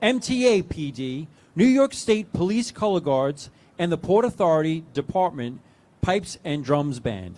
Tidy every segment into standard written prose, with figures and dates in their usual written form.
MTA PD, New York State Police Color Guards, and the Port Authority Department Pipes and Drums Band.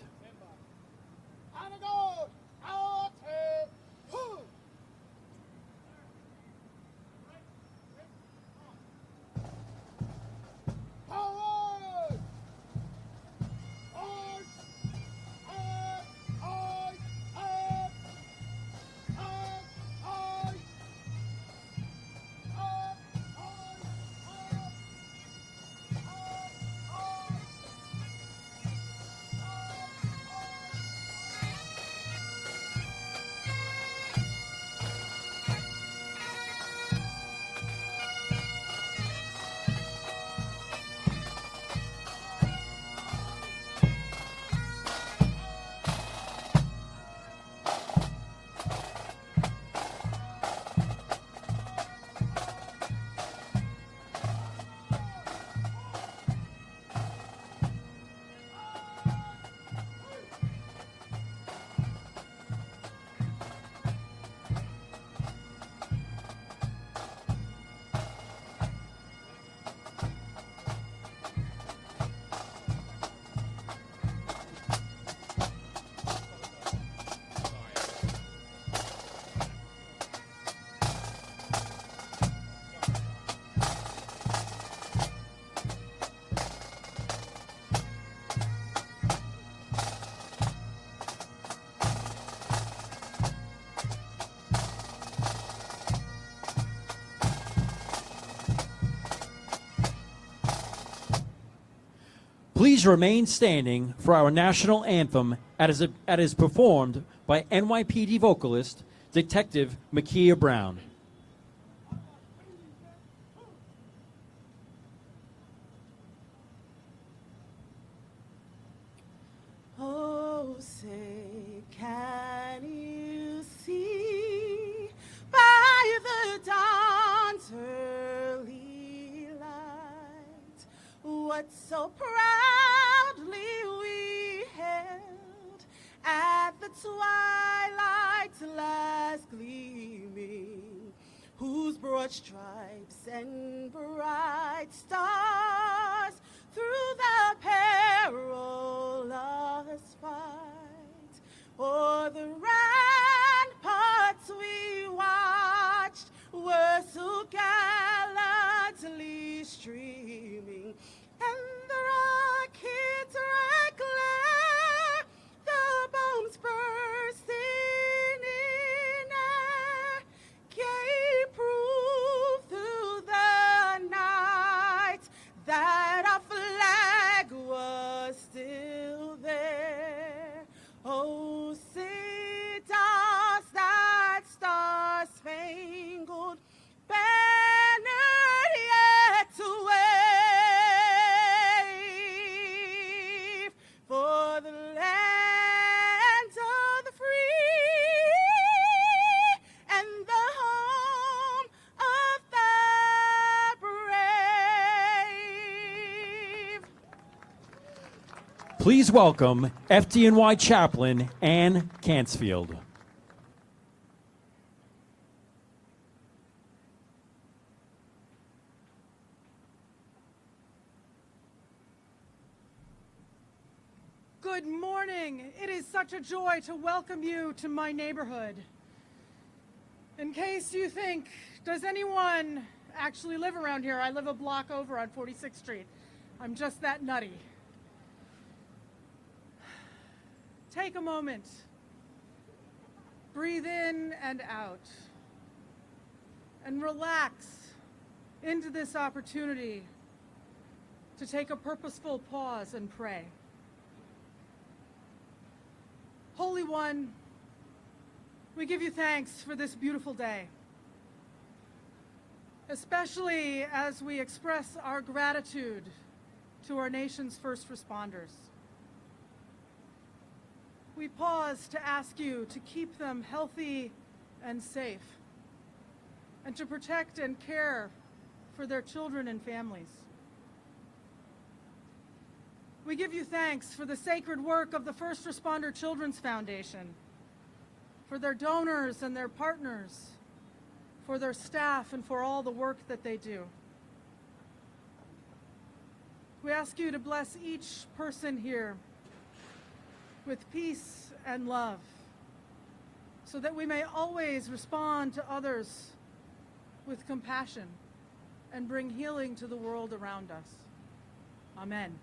Please remain standing for our national anthem as is performed by NYPD vocalist, Detective Makia Brown. Oh, say, can you see by the dawn's early light what so proudly we held at the twilight's last gleaming, whose broad stripes and bright stars through the perilous fight o'er the ramparts we watched were so gallantly streaming, and the rockets' red glare, the bombs bursting in air, gave proof through the night that our flag was still there. Oh, say does that star-spangled banner yet to wave for the land of the free and the home of the brave. Please welcome FDNY Chaplain Ann Cansfield. Good morning. It is such a joy to welcome you to my neighborhood. In case you think, does anyone actually live around here? I live a block over on 46th Street. I'm just that nutty. Take a moment. Breathe in and out. And relax into this opportunity to take a purposeful pause and pray. Holy One, we give you thanks for this beautiful day, especially as we express our gratitude to our nation's first responders. We pause to ask you to keep them healthy and safe, and to protect and care for their children and families. We give you thanks for the sacred work of the First Responder Children's Foundation, for their donors and their partners, for their staff, and for all the work that they do. We ask you to bless each person here with peace and love, so that we may always respond to others with compassion and bring healing to the world around us. Amen.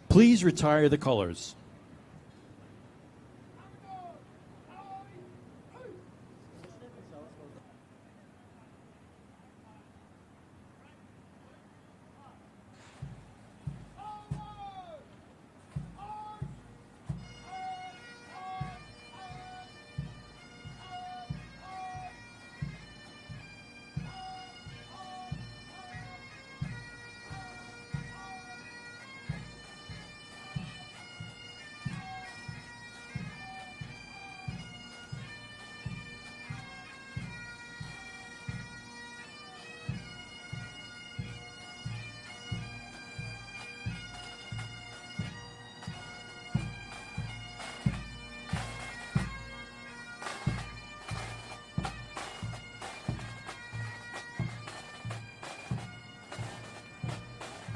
Please retire the colors.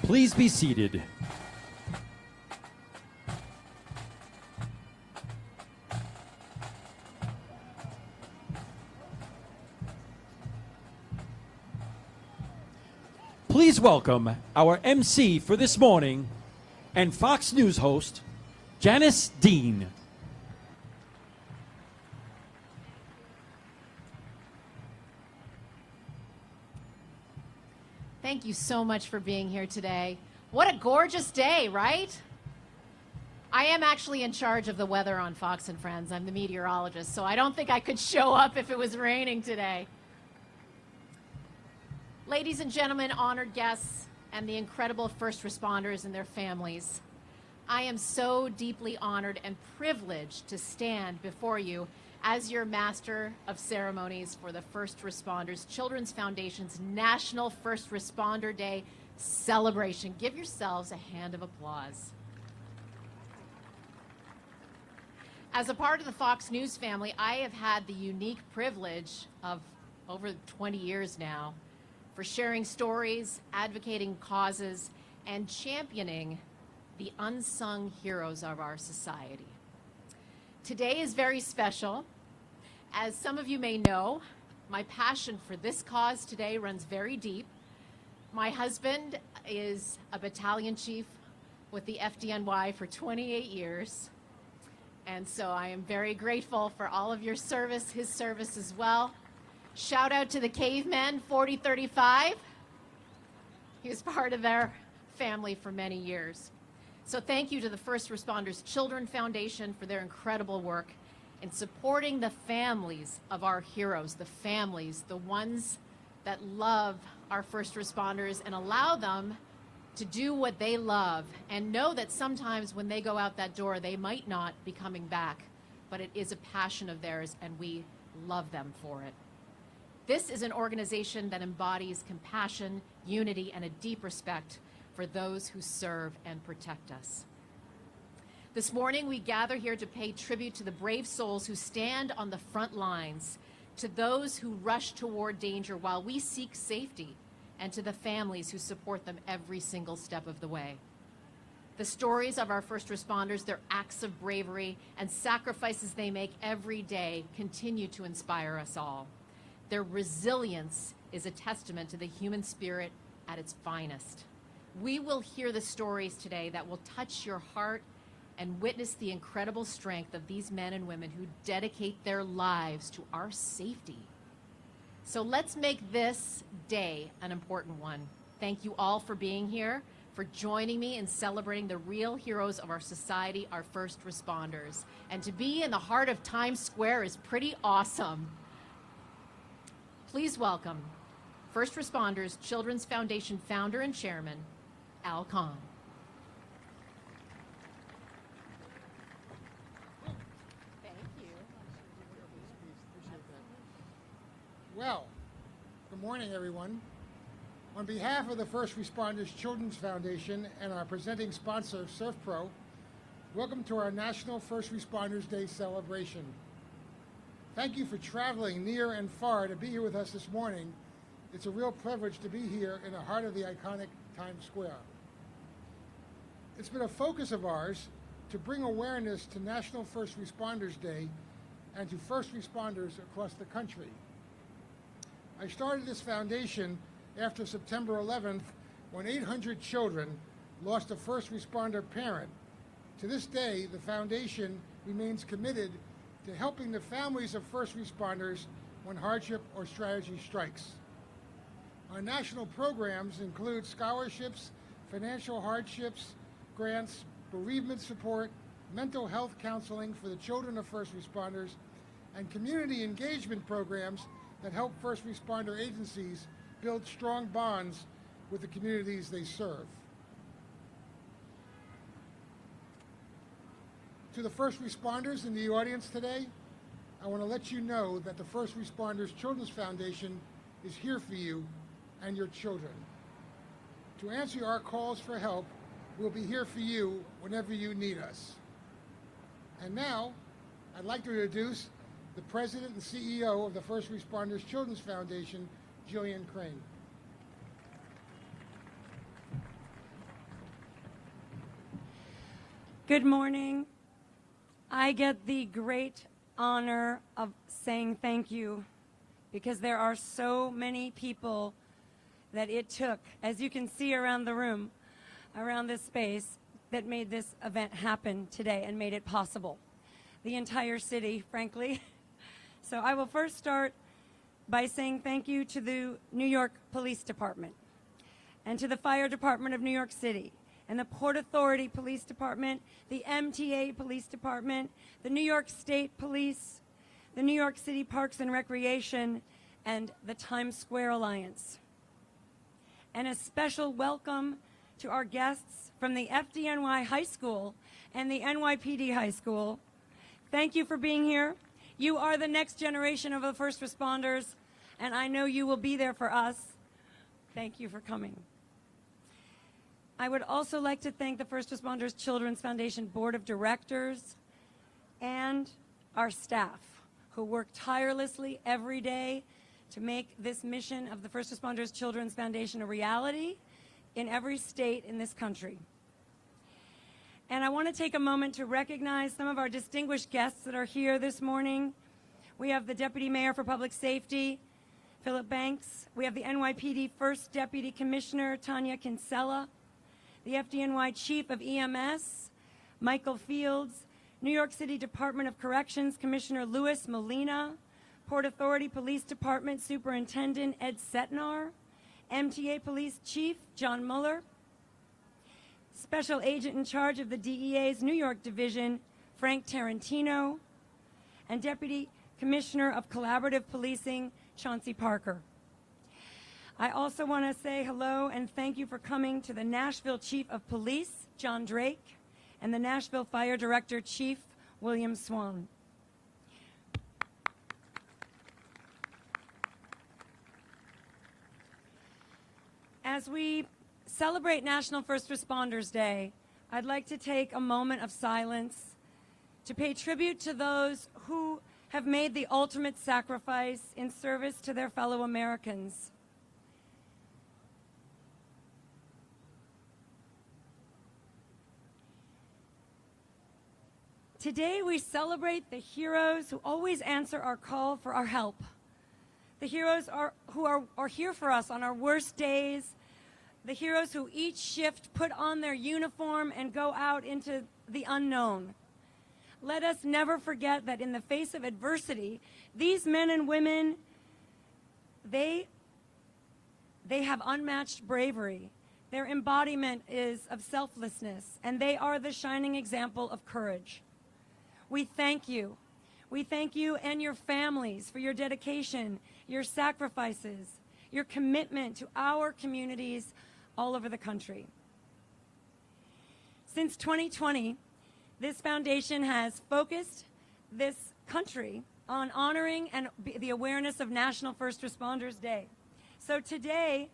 Please be seated. Please welcome our MC for this morning and Fox News host, Janice Dean. Thank you so much for being here today. What a gorgeous day, right? I am actually in charge of the weather on Fox and Friends. I'm the meteorologist, so I don't think I could show up if it was raining today. Ladies and gentlemen, honored guests, and the incredible first responders and their families, I am so deeply honored and privileged to stand before you as your Master of Ceremonies for the First Responders Children's Foundation's National First Responder Day celebration. Give yourselves a hand of applause. As a part of the Fox News family, I have had the unique privilege of over 20 years now for sharing stories, advocating causes, and championing the unsung heroes of our society. Today is very special. As some of you may know, my passion for this cause today runs very deep. My husband is a battalion chief with the FDNY for 28 years. And so I am very grateful for all of your service, his service as well. Shout out to the cavemen, 4035. He was part of their family for many years. So thank you to the First Responders Children Foundation for their incredible work in supporting the families of our heroes, the families, the ones that love our first responders and allow them to do what they love and know that sometimes when they go out that door, they might not be coming back, but it is a passion of theirs and we love them for it. This is an organization that embodies compassion, unity, and a deep respect for those who serve and protect us. This morning, we gather here to pay tribute to the brave souls who stand on the front lines, to those who rush toward danger while we seek safety, and to the families who support them every single step of the way. The stories of our first responders, their acts of bravery, and sacrifices they make every day continue to inspire us all. Their resilience is a testament to the human spirit at its finest. We will hear the stories today that will touch your heart and witness the incredible strength of these men and women who dedicate their lives to our safety. So let's make this day an important one. Thank you all for being here, for joining me in celebrating the real heroes of our society, our first responders. And to be in the heart of Times Square is pretty awesome. Please welcome First Responders Children's Foundation founder and chairman, Al Kahn. Thank you. Well, good morning, everyone. On behalf of the First Responders Children's Foundation and our presenting sponsor, SurfPro, welcome to our National First Responders Day celebration. Thank you for traveling near and far to be here with us this morning. It's a real privilege to be here in the heart of the iconic Times Square. It's been a focus of ours to bring awareness to National First Responders Day and to first responders across the country. I started this foundation after September 11th, when 800 children lost a first responder parent. To this day, the foundation remains committed to helping the families of first responders when hardship or tragedy strikes. Our national programs include scholarships, financial hardships, grants, bereavement support, mental health counseling for the children of first responders, and community engagement programs that help first responder agencies build strong bonds with the communities they serve. To the first responders in the audience today, I want to let you know that the First Responders Children's Foundation is here for you and your children. To answer our calls for help, we'll be here for you whenever you need us. And now, I'd like to introduce the President and CEO of the First Responders Children's Foundation, Jillian Crane. Good morning. I get the great honor of saying thank you because there are so many people that it took, as you can see around the room, around this space, that made this event happen today and made it possible. The entire city, frankly. So I will first start by saying thank you to the New York Police Department and to the Fire Department of New York City and the Port Authority Police Department, the MTA Police Department, the New York State Police, the New York City Parks and Recreation, and the Times Square Alliance. And a special welcome to our guests from the FDNY High School and the NYPD High School. Thank you for being here. You are the next generation of the first responders, and I know you will be there for us. Thank you for coming. I would also like to thank the First Responders Children's Foundation Board of Directors and our staff who work tirelessly every day to make this mission of the First Responders Children's Foundation a reality in every state in this country. And I want to take a moment to recognize some of our distinguished guests that are here this morning. We have the Deputy Mayor for Public Safety, Philip Banks. We have the NYPD First Deputy Commissioner, Tanya Kinsella. The FDNY Chief of EMS, Michael Fields, New York City Department of Corrections Commissioner Louis Molina, Port Authority Police Department Superintendent Ed Setnar, MTA Police Chief John Mueller, Special Agent in charge of the DEA's New York Division Frank Tarantino, and Deputy Commissioner of Collaborative Policing Chauncey Parker. I also want to say hello and thank you for coming to the Nashville Chief of Police, John Drake, and the Nashville Fire Director, Chief William Swan. As we celebrate National First Responders Day, I'd like to take a moment of silence to pay tribute to those who have made the ultimate sacrifice in service to their fellow Americans. Today we celebrate the heroes who always answer our call for our help. The heroes who are here for us on our worst days. The heroes who each shift put on their uniform and go out into the unknown. Let us never forget that in the face of adversity, these men and women, they have unmatched bravery. Their embodiment is of selflessness, and they are the shining example of courage. We thank you. We thank you and your families for your dedication, your sacrifices, your commitment to our communities all over the country. Since 2020, this foundation has focused this country on honoring and the awareness of National First Responders Day. So today,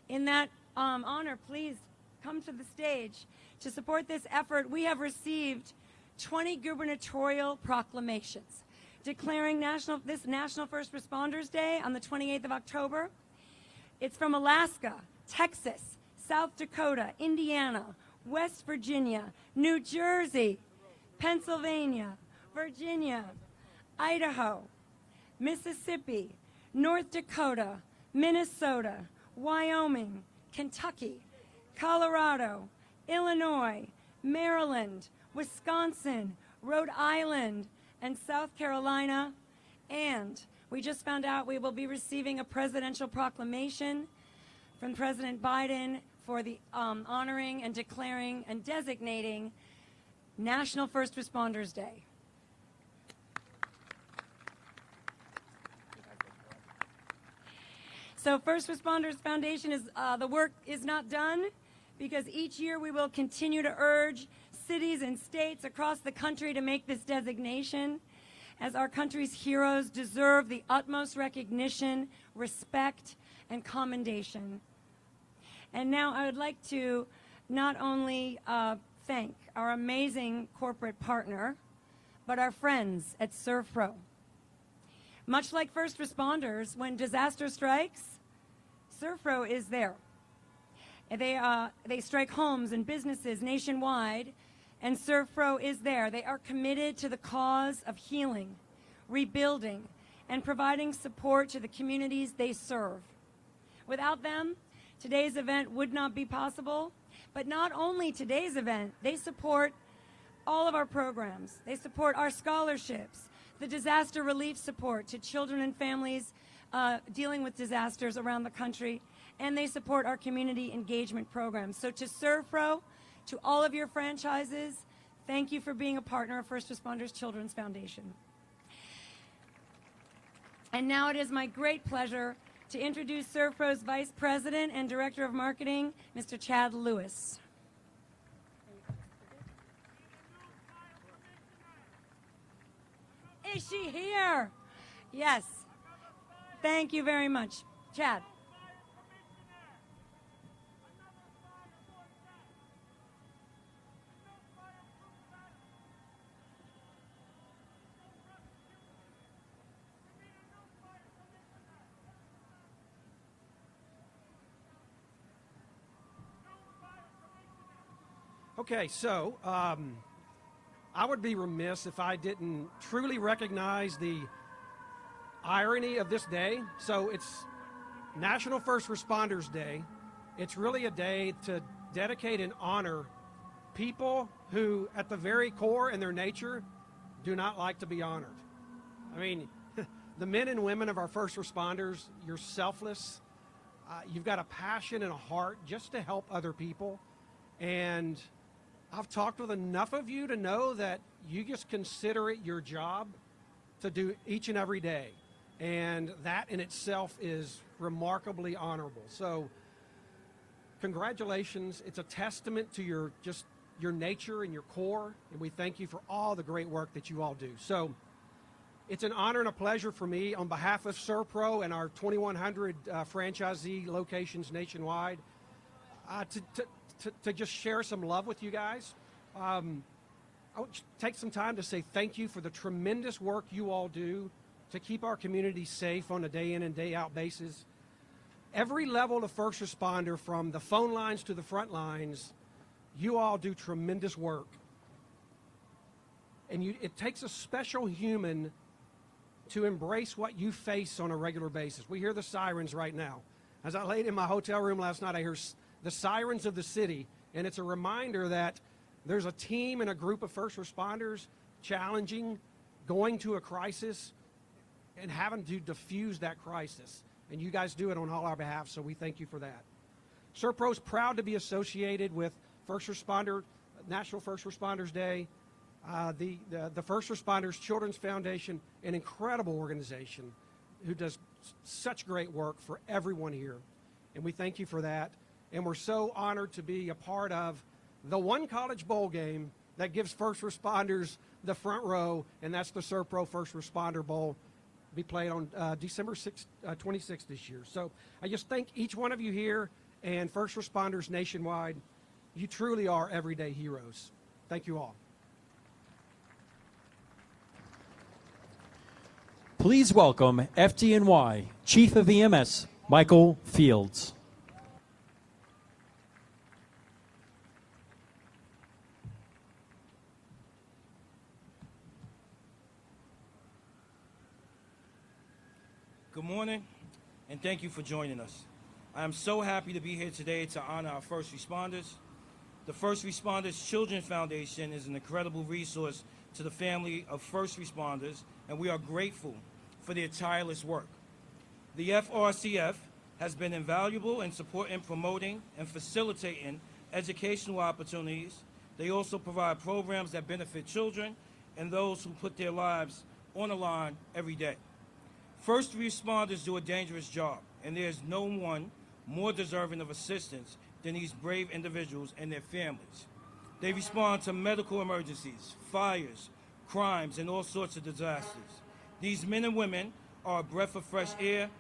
in that honor, please come to the stage. To support this effort, we have received 20 gubernatorial proclamations declaring this National First Responders Day on the 28th of October. It's from Alaska, Texas, South Dakota, Indiana, West Virginia, New Jersey, Pennsylvania, Virginia, Idaho, Mississippi, North Dakota, Minnesota, Wyoming, Kentucky, Colorado, Illinois, Maryland, Wisconsin, Rhode Island, and South Carolina. And we just found out we will be receiving a presidential proclamation from President Biden for the honoring and declaring and designating National First Responders Day. So First Responders Foundation is, the work is not done, because each year we will continue to urge cities and states across the country to make this designation, as our country's heroes deserve the utmost recognition, respect, and commendation. And now I would like to not only thank our amazing corporate partner, but our friends at ServPro. Much like first responders, when disaster strikes, ServPro is there. They strike homes and businesses nationwide, and ServPro is there. They are committed to the cause of healing, rebuilding, and providing support to the communities they serve. Without them, today's event would not be possible. But not only today's event, they support all of our programs. They support our scholarships, the disaster relief support to children and families dealing with disasters around the country, and they support our community engagement programs. So to ServPro, to all of your franchises, thank you for being a partner of First Responders Children's Foundation. And now it is my great pleasure to introduce ServPro's Vice President and Director of Marketing, Mr. Chad Lewis. Is she here? Yes. Thank you very much. Chad. Okay, so I would be remiss if I didn't truly recognize the irony of this day. So it's National First Responders Day. It's really a day to dedicate and honor people who, at the very core in their nature, do not like to be honored. I mean, the men and women of our first responders, you're selfless. You've got a passion and a heart just to help other people. And I've talked with enough of you to know that you just consider it your job to do each and every day. And that in itself is remarkably honorable. So congratulations. It's a testament to your nature and your core. And we thank you for all the great work that you all do. So it's an honor and a pleasure for me on behalf of ServPro and our 2,100 franchisee locations nationwide to just share some love with you guys. I would take some time to say thank you for the tremendous work you all do to keep our community safe on a day in and day out basis. Every level of first responder, from the phone lines to the front lines, you all do tremendous work. And it takes a special human to embrace what you face on a regular basis. We hear the sirens right now. As I laid in my hotel room last night, I hear the sirens of the city, and it's a reminder that there's a team and a group of first responders challenging, going to a crisis, and having to diffuse that crisis. And you guys do it on all our behalf, so we thank you for that. ServPro is proud to be associated with National First Responders Day, the First Responders Children's Foundation, an incredible organization who does such great work for everyone here. And we thank you for that. And we're so honored to be a part of the one college bowl game that gives first responders the front row, and that's the ServPro First Responder Bowl. Be played on December 26th this year. So I just thank each one of you here and first responders nationwide. You truly are everyday heroes. Thank you all. Please welcome FDNY Chief of EMS, Michael Fields. Good morning, and thank you for joining us. I am so happy to be here today to honor our first responders. The First Responders Children's Foundation is an incredible resource to the family of first responders, and we are grateful for their tireless work. The FRCF has been invaluable in supporting, promoting, and facilitating educational opportunities. They also provide programs that benefit children and those who put their lives on the line every day. First responders do a dangerous job, and there is no one more deserving of assistance than these brave individuals and their families. They respond to medical emergencies, fires, crimes, and all sorts of disasters. These men and women are a breath of fresh air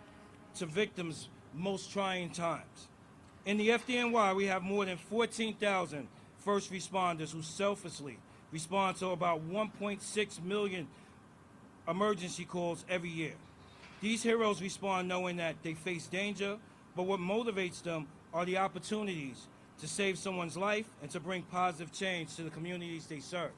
to victims' most trying times. In the FDNY, we have more than 14,000 first responders who selflessly respond to about 1.6 million emergency calls every year. These heroes respond knowing that they face danger, but what motivates them are the opportunities to save someone's life and to bring positive change to the communities they serve.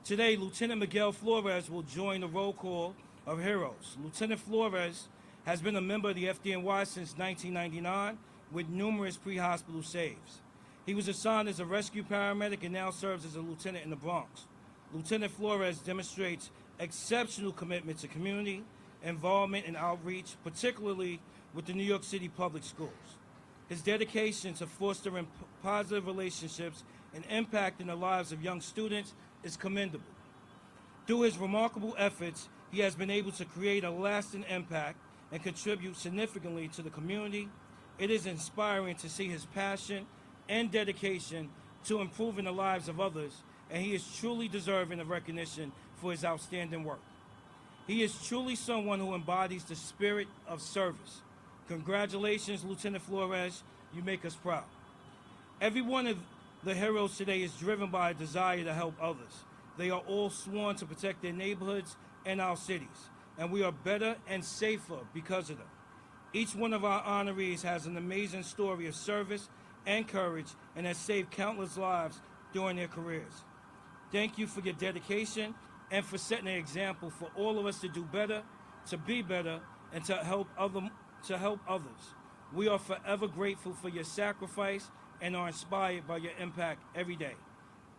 Today, Lieutenant Miguel Flores will join the roll call of heroes. Lieutenant Flores has been a member of the FDNY since 1999 with numerous pre-hospital saves. He was assigned as a rescue paramedic and now serves as a lieutenant in the Bronx. Lieutenant Flores demonstrates exceptional commitment to community involvement and outreach, particularly with the New York City public schools. His dedication to fostering positive relationships and impacting the lives of young students is commendable. Through his remarkable efforts, he has been able to create a lasting impact and contribute significantly to the community. It is inspiring to see his passion and dedication to improving the lives of others, and he is truly deserving of recognition for his outstanding work. He is truly someone who embodies the spirit of service. Congratulations, Lieutenant Flores. You make us proud. Every one of the heroes today is driven by a desire to help others. They are all sworn to protect their neighborhoods and our cities, and we are better and safer because of them. Each one of our honorees has an amazing story of service and courage and has saved countless lives during their careers. Thank you for your dedication and for setting an example for all of us to do better, to be better, and to help others. We are forever grateful for your sacrifice and are inspired by your impact every day.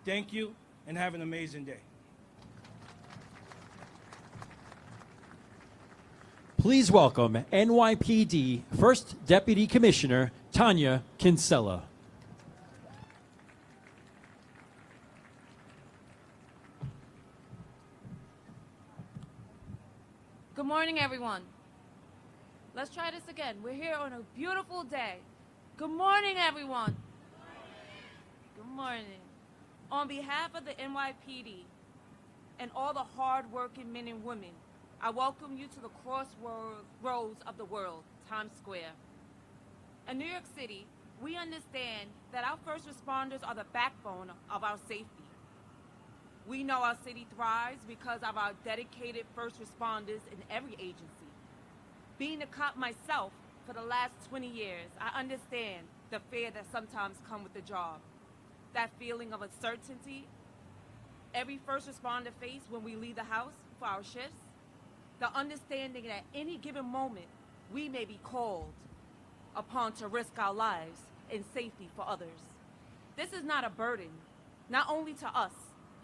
Thank you, and have an amazing day. Please welcome NYPD First Deputy Commissioner Tanya Kinsella. Good morning, everyone. Let's try this again. We're here on a beautiful day. Good morning, everyone. Good morning. On behalf of the NYPD and all the hard-working men and women, I welcome you to the crossroads of the world, Times Square. In New York City, we understand that our first responders are the backbone of our safety. We know our city thrives because of our dedicated first responders in every agency. Being a cop myself for the last 20 years, I understand the fear that sometimes comes with the job. That feeling of uncertainty every first responder face when we leave the house for our shifts. The understanding that any given moment we may be called upon to risk our lives and safety for others. This is not a burden, not only to us,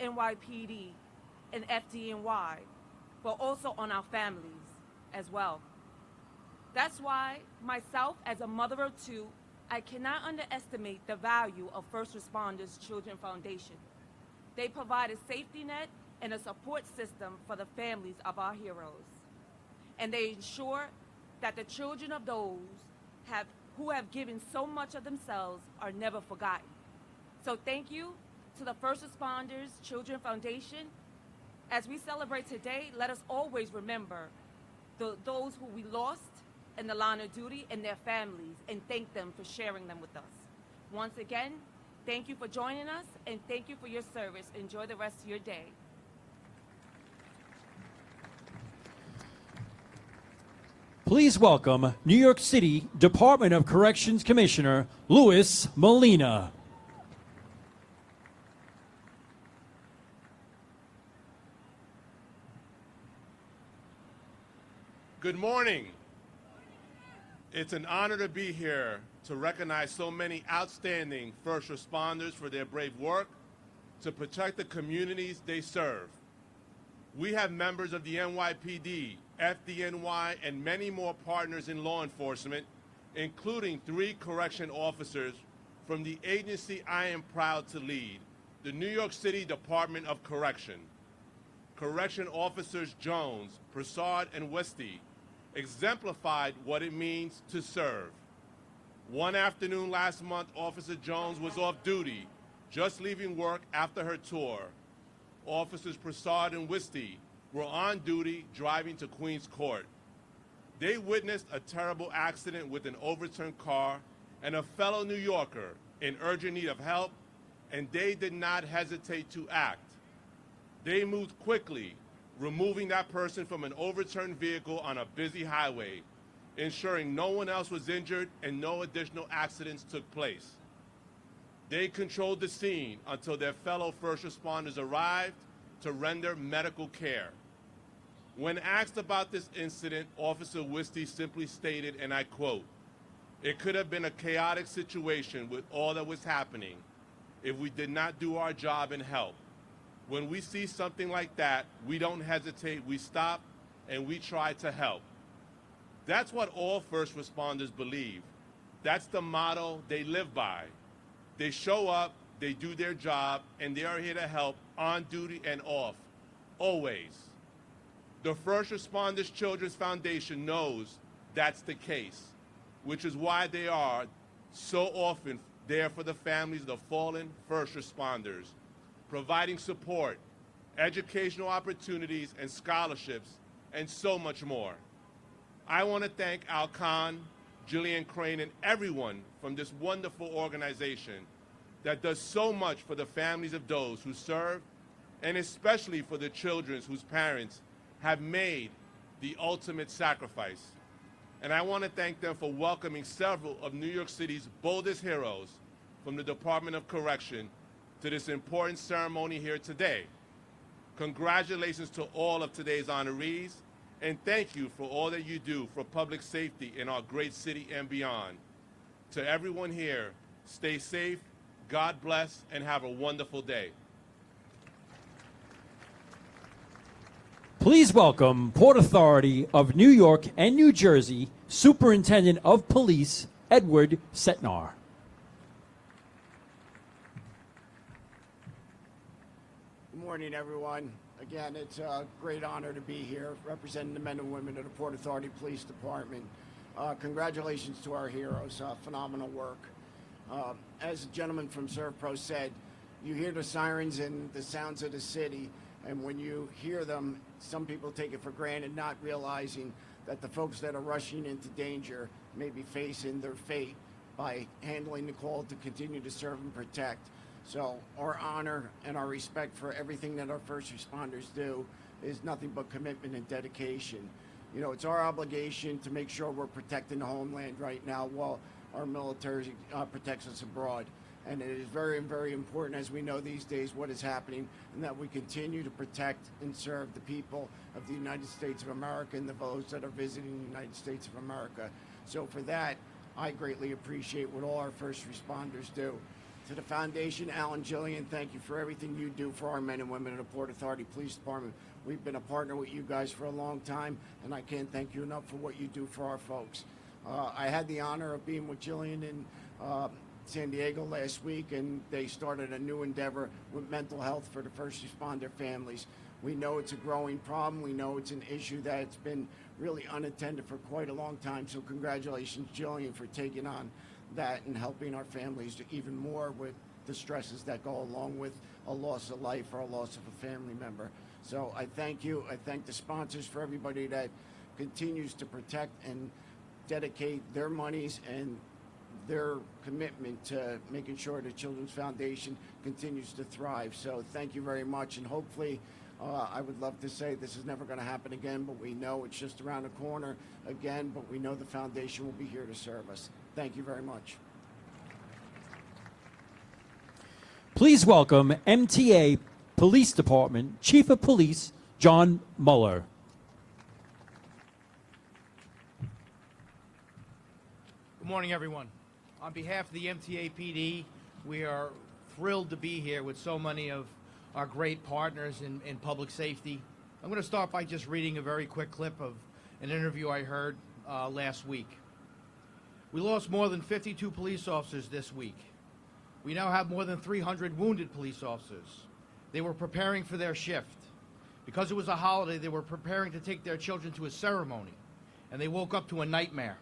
NYPD and FDNY, but also on our families as well. That's why myself, as a mother of two, I cannot underestimate the value of First Responders Children Foundation. They provide a safety net and a support system for the families of our heroes. And they ensure that the children of those who have given so much of themselves are never forgotten. So thank you to the First Responders Children Foundation. As we celebrate today, let us always remember those who we lost in the line of duty and their families, and thank them for sharing them with us. Once again, thank you for joining us, and thank you for your service. Enjoy the rest of your day. Please welcome New York City Department of Corrections Commissioner Louis Molina. Good morning. It's an honor to be here to recognize so many outstanding first responders for their brave work to protect the communities they serve. We have members of the NYPD, FDNY, and many more partners in law enforcement, including 3 correction officers from the agency I am proud to lead, the New York City Department of Correction. Correction Officers Jones, Prasad, and Westy exemplified what it means to serve. One afternoon last month, Officer Jones was off duty, just leaving work after her tour. Officers Prasad and Westy were on duty driving to Queens Court. They witnessed a terrible accident with an overturned car and a fellow New Yorker in urgent need of help, and they did not hesitate to act. They moved quickly, removing that person from an overturned vehicle on a busy highway, ensuring no one else was injured and no additional accidents took place. They controlled the scene until their fellow first responders arrived to render medical care. When asked about this incident, Officer Westy simply stated, and I quote, "It could have been a chaotic situation with all that was happening if we did not do our job and help. When we see something like that, we don't hesitate, we stop, and we try to help." That's what all first responders believe. That's the motto they live by. They show up, they do their job, and they are here to help on duty and off, always. The First Responders Children's Foundation knows that's the case, which is why they are so often there for the families of the fallen first responders, providing support, educational opportunities and scholarships, and so much more. I want to thank Al Khan, Jillian Crane, and everyone from this wonderful organization that does so much for the families of those who serve, and especially for the children whose parents have made the ultimate sacrifice. And I want to thank them for welcoming several of New York City's boldest heroes from the Department of Correction to this important ceremony here today. Congratulations to all of today's honorees, and thank you for all that you do for public safety in our great city and beyond. To everyone here, stay safe, God bless, and have a wonderful day. Please welcome Port Authority of New York and New Jersey Superintendent of Police Edward Setnar. Good morning, everyone. Again, it's a great honor to be here representing the men and women of the Port Authority Police Department. Congratulations to our heroes. Phenomenal work. As the gentleman from ServPro said, you hear the sirens and the sounds of the city, and when you hear them, some people take it for granted, not realizing that the folks that are rushing into danger may be facing their fate by handling the call to continue to serve and protect. So our honor and our respect for everything that our first responders do is nothing but commitment and dedication. You know, it's our obligation to make sure we're protecting the homeland right now while our military protects us abroad. And it is very, very important, as we know these days, what is happening, and that we continue to protect and serve the people of the United States of America and those that are visiting the United States of America. So for that, I greatly appreciate what all our first responders do. To the Foundation, Al and Jillian, thank you for everything you do for our men and women in the Port Authority Police Department. We've been a partner with you guys for a long time, and I can't thank you enough for what you do for our folks. I had the honor of being with Jillian in San Diego last week, and they started a new endeavor with mental health for the first responder families. We know it's a growing problem. We know it's an issue that's been really unattended for quite a long time. So congratulations, Jillian, for taking on that and helping our families do even more with the stresses that go along with a loss of life or a loss of a family member. So I thank you. I thank the sponsors for everybody that continues to protect and dedicate their monies and their commitment to making sure the Children's Foundation continues to thrive. So thank you very much, and hopefully I would love to say this is never going to happen again, but we know it's just around the corner again, but we know the foundation will be here to serve us. Thank you very much. Please welcome MTA Police Department Chief of Police John Muller. Good morning, everyone. On behalf of the MTA PD, we are thrilled to be here with so many of our great partners in public safety. I'm going to start by just reading a very quick clip of an interview I heard last week. We lost more than 52 police officers this week. We now have more than 300 wounded police officers. They were preparing for their shift. Because it was a holiday, they were preparing to take their children to a ceremony, and they woke up to a nightmare.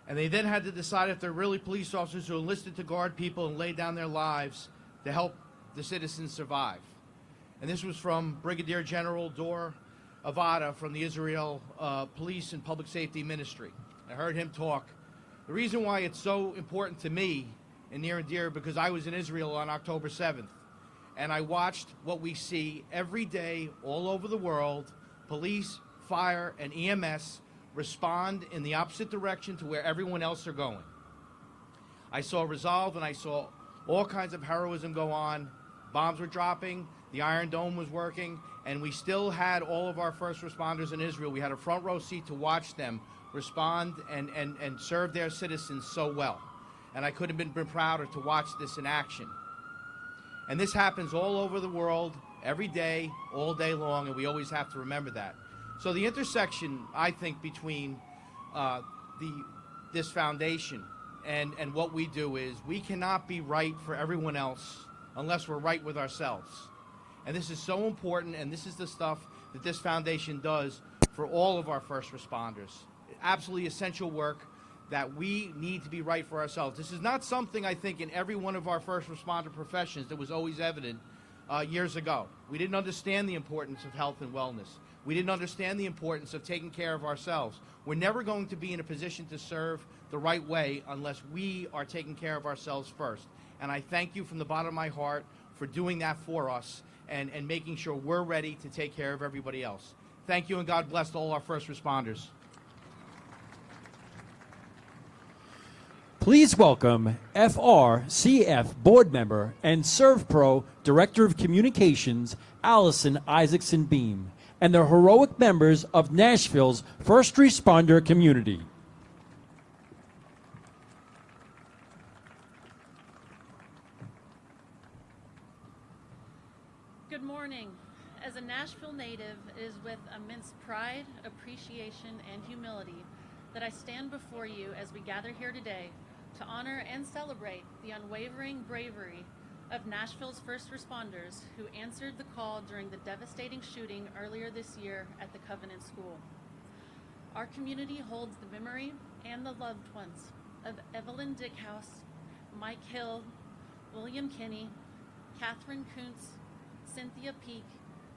And they then had to decide if they're really police officers who enlisted to guard people and lay down their lives to help the citizens survive. And this was from Brigadier General Dor Avada from the Israel Police and Public Safety Ministry. I heard him talk. The reason why it's so important to me and near and dear, because I was in Israel on October 7th, and I watched what we see every day all over the world, police, fire, and EMS respond in the opposite direction to where everyone else are going. I saw resolve and I saw all kinds of heroism go on. Bombs were dropping, the Iron Dome was working, and we still had all of our first responders in Israel. We had a front row seat to watch them respond and serve their citizens so well. And I couldn't have been prouder to watch this in action. And this happens all over the world, every day, all day long, and we always have to remember that. So the intersection, I think, between this foundation and what we do is we cannot be right for everyone else unless we're right with ourselves. And this is so important, and this is the stuff that this foundation does for all of our first responders. Absolutely essential work that we need to be right for ourselves. This is not something, I think, in every one of our first responder professions that was always evident years ago. We didn't understand the importance of health and wellness. We didn't understand the importance of taking care of ourselves. We're never going to be in a position to serve the right way unless we are taking care of ourselves first. And I thank you from the bottom of my heart for doing that for us and making sure we're ready to take care of everybody else. Thank you, and God bless to all our first responders. Please welcome FRCF Board Member and ServPro Director of Communications, Allison Isaacson Beam, and the heroic members of Nashville's first responder community. Good morning. As a Nashville native, it is with immense pride, appreciation, and humility that I stand before you as we gather here today to honor and celebrate the unwavering bravery of Nashville's first responders who answered the call during the devastating shooting earlier this year at the Covenant School. Our community holds the memory and the loved ones of Evelyn Dickhouse, Mike Hill, William Kinney, Catherine Kuntz, Cynthia Peak,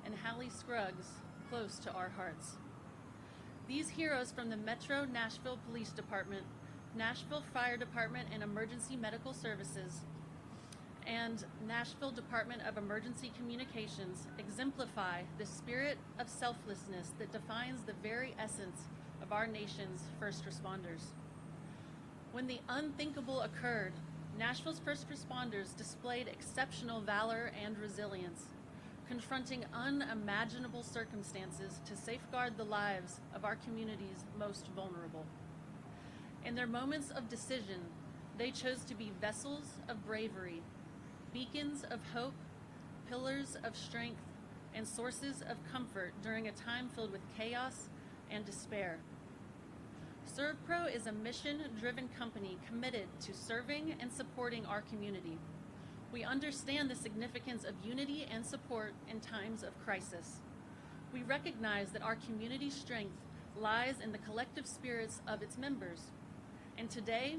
and Hallie Scruggs close to our hearts. These heroes from the Metro Nashville Police Department, Nashville Fire Department and Emergency Medical Services, and Nashville Department of Emergency Communications exemplify the spirit of selflessness that defines the very essence of our nation's first responders. When the unthinkable occurred, Nashville's first responders displayed exceptional valor and resilience, confronting unimaginable circumstances to safeguard the lives of our community's most vulnerable. In their moments of decision, they chose to be vessels of bravery, beacons of hope, pillars of strength, and sources of comfort during a time filled with chaos and despair. ServPro is a mission-driven company committed to serving and supporting our community. We understand the significance of unity and support in times of crisis. We recognize that our community's strength lies in the collective spirits of its members. And today,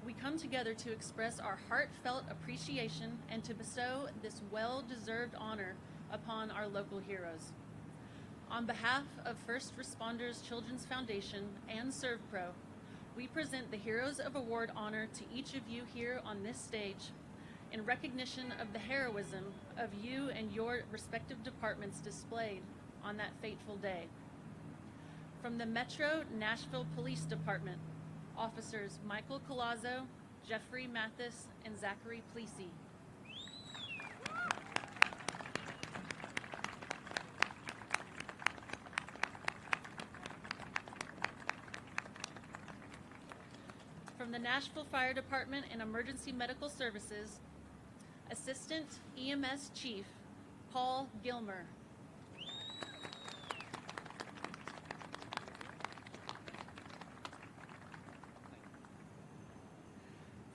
we come together to express our heartfelt appreciation and to bestow this well-deserved honor upon our local heroes. On behalf of First Responders Children's Foundation and ServPro, we present the Heroes of Award honor to each of you here on this stage in recognition of the heroism of you and your respective departments displayed on that fateful day. From the Metro Nashville Police Department, Officers Michael Colazzo, Jeffrey Mathis, and Zachary Plessy. From the Nashville Fire Department and Emergency Medical Services, Assistant EMS Chief Paul Gilmer.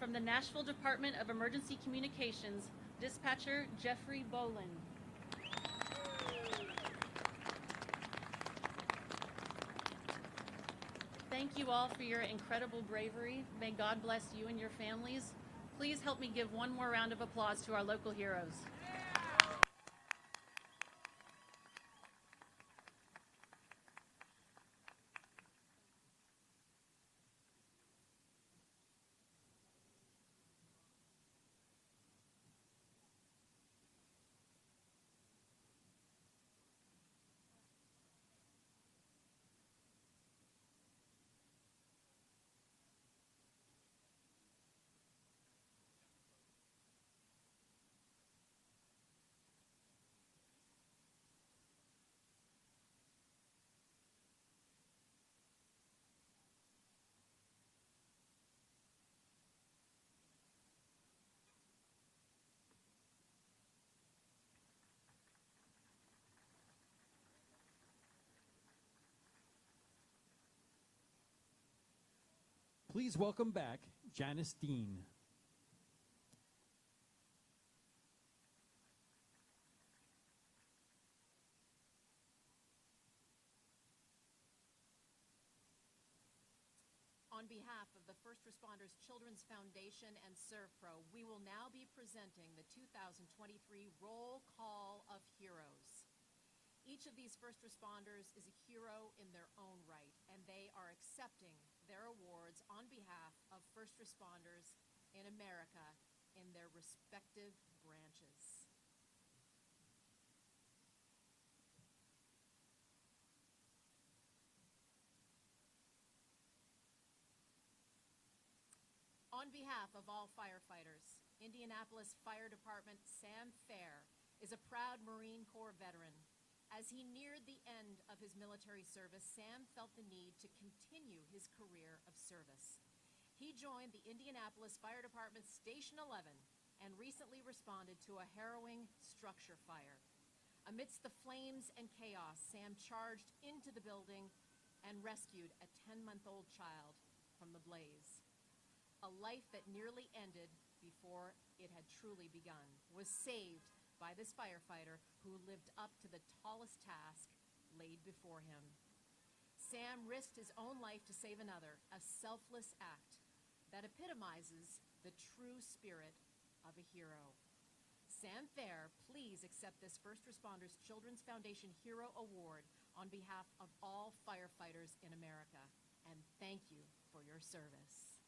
From the Nashville Department of Emergency Communications, Dispatcher Jeffrey Bolin. Thank you all for your incredible bravery. May God bless you and your families. Please help me give one more round of applause to our local heroes. Please welcome back Janice Dean. On behalf of the First Responders Children's Foundation and ServPro, we will now be presenting the 2023 Roll Call of Heroes. Each of these first responders is a hero in their own right, and they are accepting their awards on behalf of first responders in America in their respective branches. On behalf of all firefighters, Indianapolis Fire Department Sam Fair is a proud Marine Corps veteran. As he neared the end of his military service, Sam felt the need to continue his career of service. He joined the Indianapolis Fire Department Station 11 and recently responded to a harrowing structure fire. Amidst the flames and chaos, Sam charged into the building and rescued a 10-month-old child from the blaze. A life that nearly ended before it had truly begun was saved by this firefighter who lived up to the tallest task laid before him. Sam risked his own life to save another, a selfless act that epitomizes the true spirit of a hero. Sam Fair, please accept this First Responders Children's Foundation Hero Award on behalf of all firefighters in America, and thank you for your service.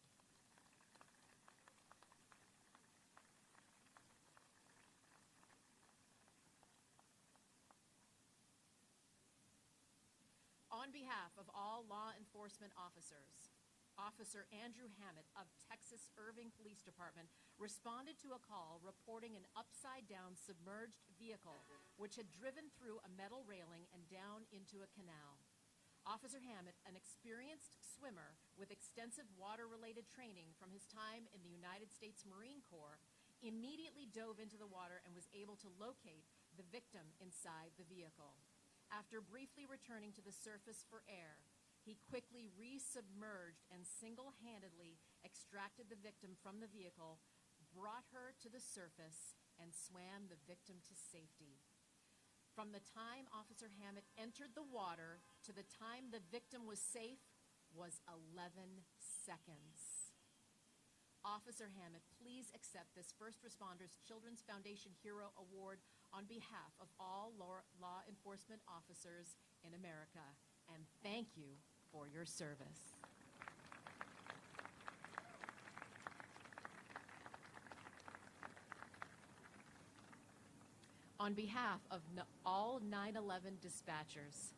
On behalf of all law enforcement officers, Officer Andrew Hammett of Texas Irving Police Department responded to a call reporting an upside-down submerged vehicle which had driven through a metal railing and down into a canal. Officer Hammett, an experienced swimmer with extensive water-related training from his time in the United States Marine Corps, immediately dove into the water and was able to locate the victim inside the vehicle. After briefly returning to the surface for air, he quickly resubmerged and single-handedly extracted the victim from the vehicle, brought her to the surface, and swam the victim to safety. From the time Officer Hammett entered the water to the time the victim was safe was 11 seconds. Officer Hammett, please accept this First Responders Children's Foundation Hero Award on behalf of all law enforcement officers in America, and thank you for your service. on behalf of all 9/11 dispatchers,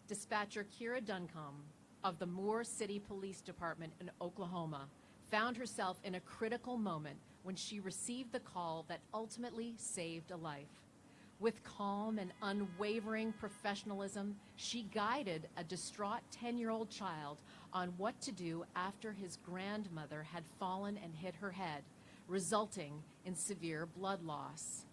Dispatcher Kira Duncombe of the Moore City Police Department in Oklahoma found herself in a critical moment when she received the call that ultimately saved a life. With calm and unwavering professionalism, she guided a distraught 10-year-old child on what to do after his grandmother had fallen and hit her head, resulting in severe blood loss.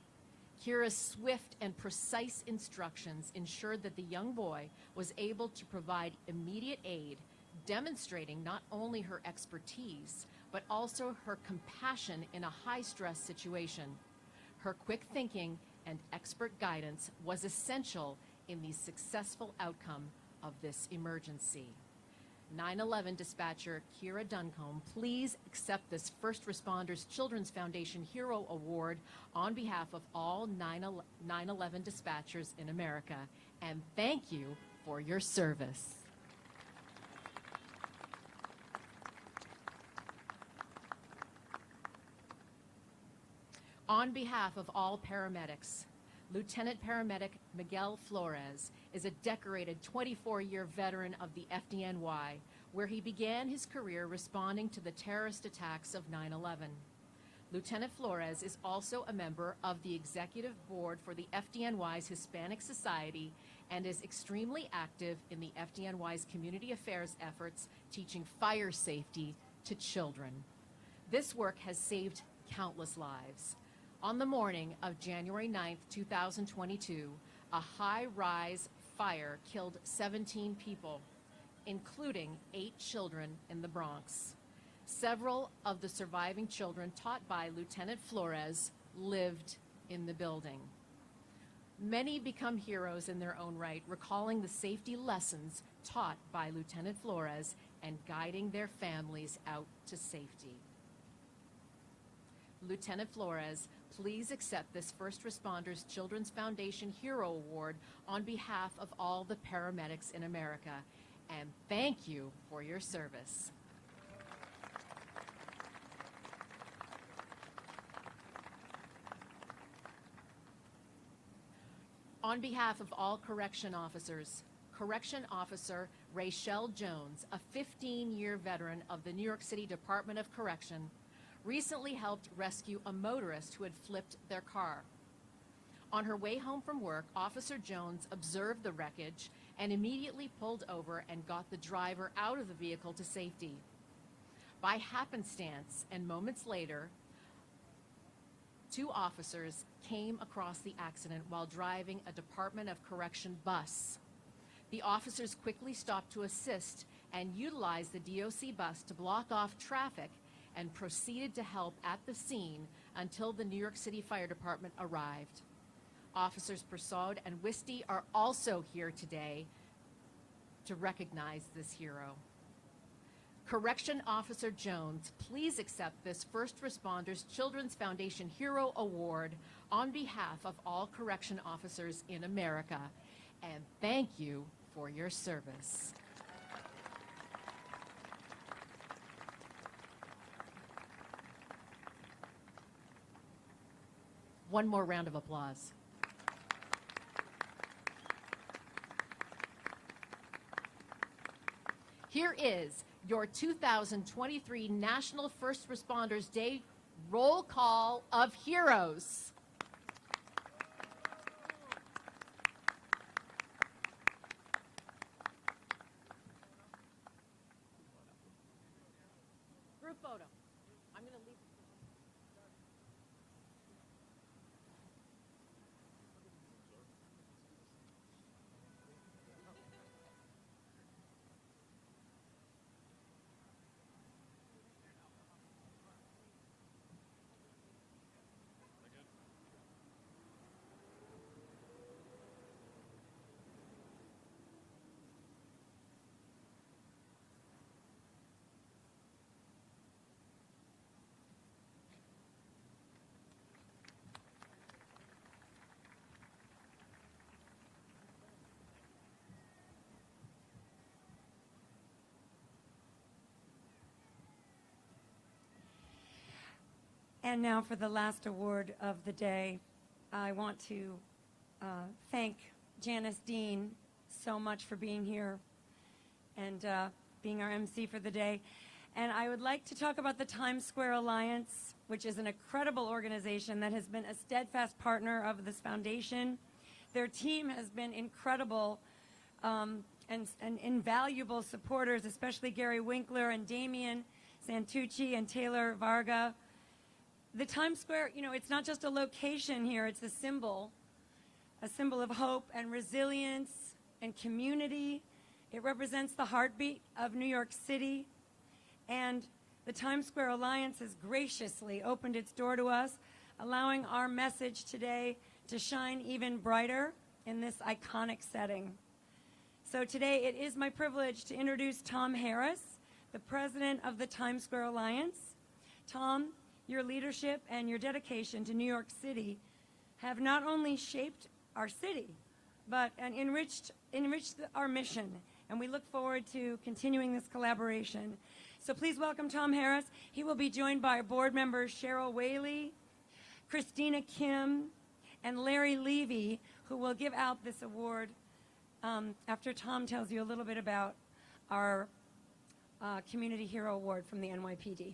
Kira's swift and precise instructions ensured that the young boy was able to provide immediate aid, demonstrating not only her expertise, but also her compassion in a high-stress situation. Her quick thinking and expert guidance was essential in the successful outcome of this emergency. 9/11 dispatcher Kira Duncombe, please accept this First Responders Children's Foundation Hero Award on behalf of all 9/11 dispatchers in America, and thank you for your service. On behalf of all paramedics, Lieutenant Paramedic Miguel Flores is a decorated 24-year veteran of the FDNY, where he began his career responding to the terrorist attacks of 9/11. Lieutenant Flores is also a member of the executive board for the FDNY's Hispanic Society and is extremely active in the FDNY's community affairs efforts, teaching fire safety to children. This work has saved countless lives. On the morning of January 9th, 2022, a high-rise fire killed 17 people, including 8 children in the Bronx. Several of the surviving children taught by Lieutenant Flores lived in the building. Many become heroes in their own right, recalling the safety lessons taught by Lieutenant Flores and guiding their families out to safety. Lieutenant Flores, please accept this First Responders Children's Foundation Hero Award on behalf of all the paramedics in America, and thank you for your service. On behalf of all correction officers, Correction Officer Rachelle Jones, a 15-year veteran of the New York City Department of Correction, recently helped rescue a motorist who had flipped their car. On her way home from work, Officer Jones observed the wreckage and immediately pulled over and got the driver out of the vehicle to safety. By happenstance, and moments later, 2 officers came across the accident while driving a Department of Correction bus. The officers quickly stopped to assist and utilized the DOC bus to block off traffic and proceeded to help at the scene until the New York City Fire Department arrived. Officers Persaud and Wisty are also here today to recognize this hero. Correction Officer Jones, please accept this First Responders Children's Foundation Hero Award on behalf of all correction officers in America, and thank you for your service. One more round of applause. Here is your 2023 National First Responders Day Roll Call of Heroes. Group photo. I'm going to leave. And now for the last award of the day. I want to thank Janice Dean so much for being here and being our MC for the day. And I would like to talk about the Times Square Alliance, which is an incredible organization that has been a steadfast partner of this foundation. Their team has been incredible and invaluable supporters, especially Gary Winkler and Damian Santucci and Taylor Varga. The Times Square, you know, it's not just a location here, it's a symbol of hope and resilience and community. It represents the heartbeat of New York City. And the Times Square Alliance has graciously opened its door to us, allowing our message today to shine even brighter in this iconic setting. So today it is my privilege to introduce Tom Harris, the president of the Times Square Alliance. Tom, your leadership and your dedication to New York City have not only shaped our city, but enriched our mission. And we look forward to continuing this collaboration. So please welcome Tom Harris. He will be joined by board members Cheryl Whaley, Christina Kim, and Larry Levy, who will give out this award after Tom tells you a little bit about our Community Hero Award from the NYPD.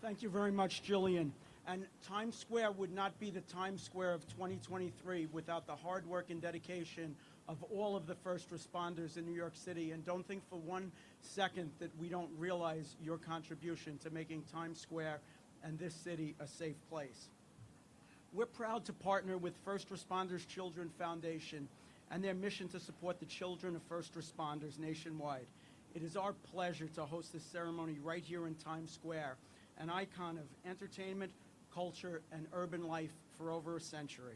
Thank you very much, Jillian. And Times Square would not be the Times Square of 2023 without the hard work and dedication of all of the first responders in New York City. And don't think for one second that we don't realize your contribution to making Times Square and this city a safe place. We're proud to partner with First Responders Children Foundation and their mission to support the children of first responders nationwide. It is our pleasure to host this ceremony right here in Times Square, an icon of entertainment, culture, and urban life for over a century.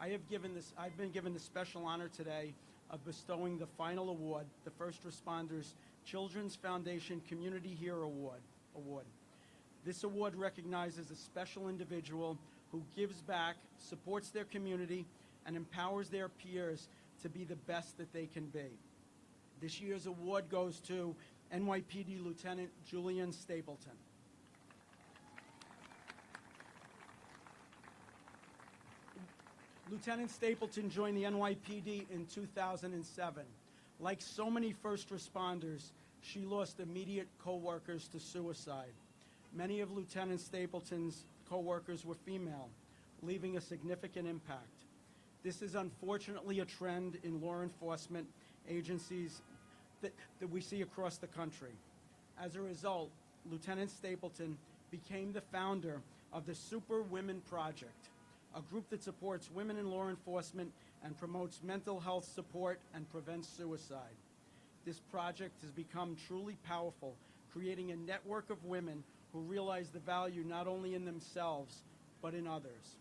I've been given the special honor today of bestowing the final award, the First Responders Children's Foundation Community Hero Award. This award recognizes a special individual who gives back, supports their community, and empowers their peers to be the best that they can be. This year's award goes to NYPD Lieutenant Julian Stapleton. Lieutenant Stapleton joined the NYPD in 2007. Like so many first responders, she lost immediate co-workers to suicide. Many of Lieutenant Stapleton's co-workers were female, leaving a significant impact. This is unfortunately a trend in law enforcement agencies that we see across the country. As a result, Lieutenant Stapleton became the founder of the Super Women Project, a group that supports women in law enforcement and promotes mental health support and prevents suicide. This project has become truly powerful, creating a network of women who realize the value not only in themselves, but in others.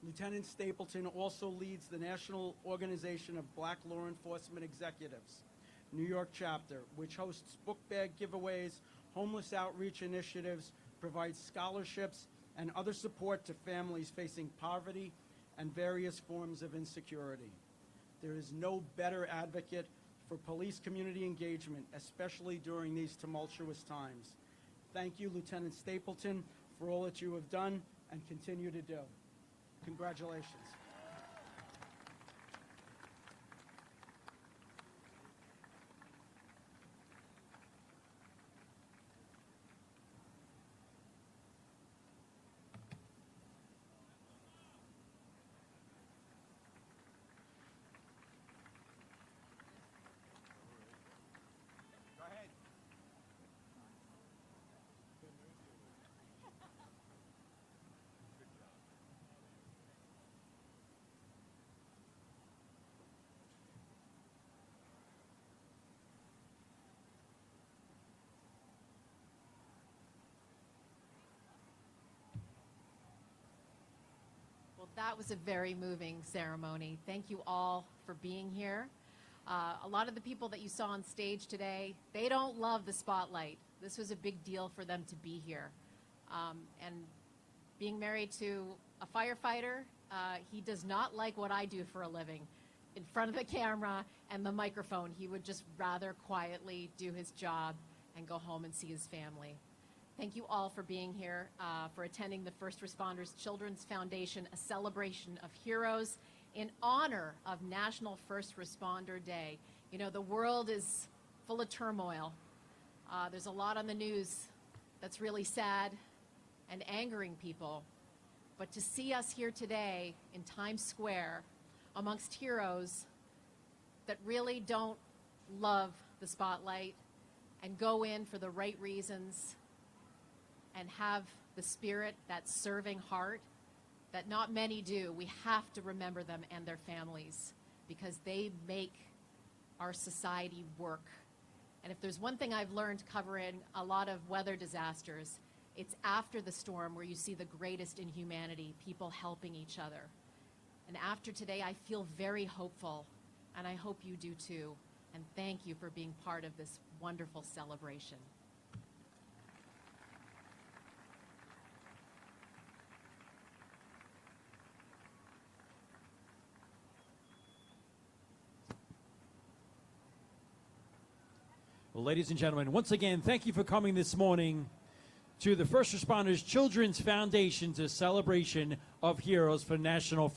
Lieutenant Stapleton also leads the National Organization of Black Law Enforcement Executives, New York chapter, which hosts book bag giveaways, homeless outreach initiatives, provides scholarships, and other support to families facing poverty and various forms of insecurity. There is no better advocate for police community engagement, especially during these tumultuous times. Thank you, Lieutenant Stapleton, for all that you have done and continue to do. Congratulations. Well, that was a very moving ceremony. Thank you all for being here. A lot of the people that you saw on stage today, they don't love the spotlight. This was a big deal for them to be here. And being married to a firefighter, he does not like what I do for a living. In front of the camera and the microphone, he would just rather quietly do his job and go home and see his family. Thank you all for being here, for attending the First Responders Children's Foundation, a celebration of heroes in honor of National First Responder Day. You know, the world is full of turmoil. There's a lot on the news that's really sad and angering people. But to see us here today in Times Square amongst heroes that really don't love the spotlight and go in for the right reasons and have the spirit, that serving heart that not many do, we have to remember them and their families because they make our society work. And if there's one thing I've learned covering a lot of weather disasters, it's after the storm where you see the greatest in humanity, people helping each other. And after today, I feel very hopeful, and I hope you do too. And thank you for being part of this wonderful celebration. Well, ladies and gentlemen, once again, thank you for coming this morning to the First Responders Children's Foundation's celebration of heroes for National First